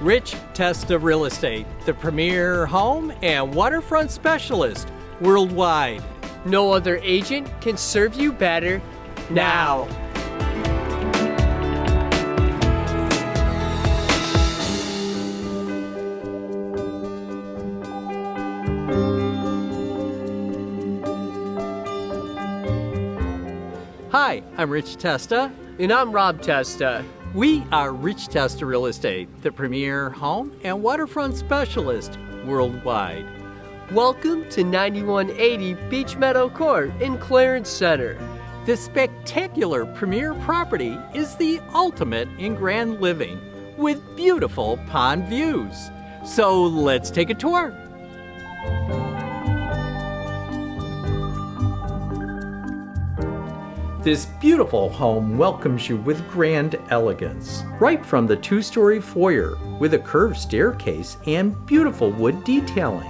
Rich Testa Real Estate, the premier home and waterfront specialist worldwide. No other agent can serve you better now. Hi, I'm Rich Testa. And I'm Rob Testa. We are Rich Testa Real Estate, the premier home and waterfront specialist worldwide. Welcome to 9180 Beech Meadow Court in Clarence Center. This spectacular premier property is the ultimate in grand living with beautiful pond views. So let's take a tour. This beautiful home welcomes you with grand elegance, right from the two-story foyer with a curved staircase and beautiful wood detailing.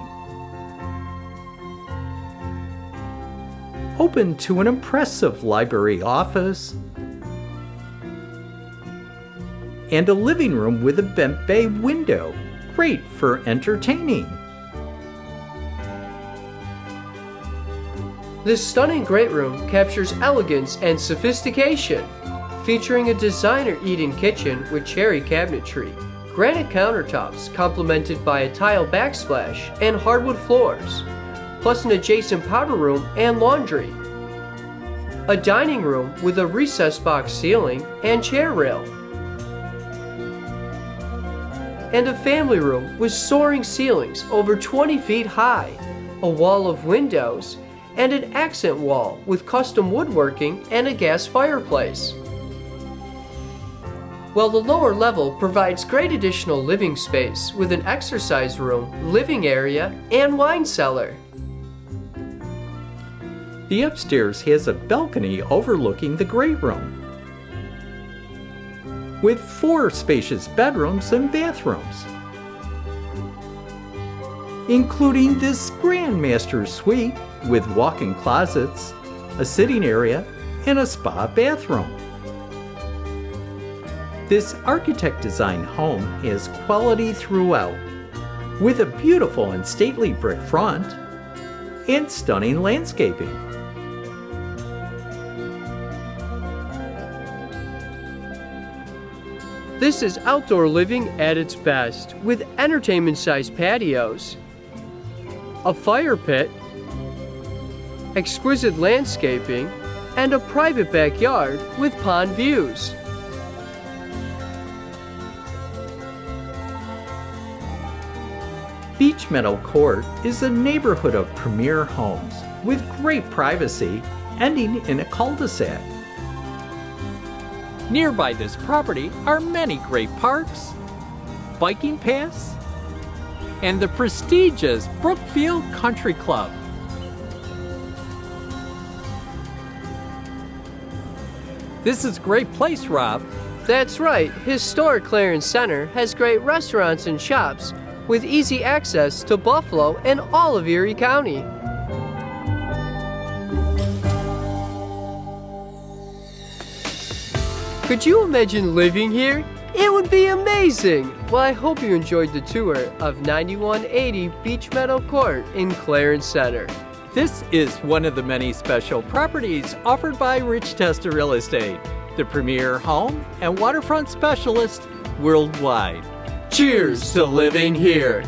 Open to an impressive library office and a living room with a bent bay window, great for entertaining. This stunning great room captures elegance and sophistication, featuring a designer eat-in kitchen with cherry cabinetry, granite countertops complemented by a tile backsplash and hardwood floors, plus an adjacent powder room and laundry, a dining room with a recessed box ceiling and chair rail, and a family room with soaring ceilings over 20 feet high, a wall of windows, and an accent wall with custom woodworking and a gas fireplace. While the lower level provides great additional living space with an exercise room, living area, and wine cellar. The upstairs has a balcony overlooking the great room, with 4 spacious bedrooms and bathrooms, including this grand master suite with walk-in closets, a sitting area, and a spa bathroom. This architect-designed home has quality throughout, with a beautiful and stately brick front and stunning landscaping. This is outdoor living at its best, with entertainment-sized patios, a fire pit, exquisite landscaping, and a private backyard with pond views. Beech Meadow Court is a neighborhood of premier homes with great privacy, ending in a cul-de-sac. Nearby this property are many great parks, biking paths, and the prestigious Brookfield Country Club. This is a great place, Rob. That's right, historic Clarence Center has great restaurants and shops with easy access to Buffalo and all of Erie County. Could you imagine living here? It would be amazing! Well, I hope you enjoyed the tour of 9180 Beech Meadow Court in Clarence Center. This is one of the many special properties offered by Rich Testa Real Estate, the premier home and waterfront specialist worldwide. Cheers to living here!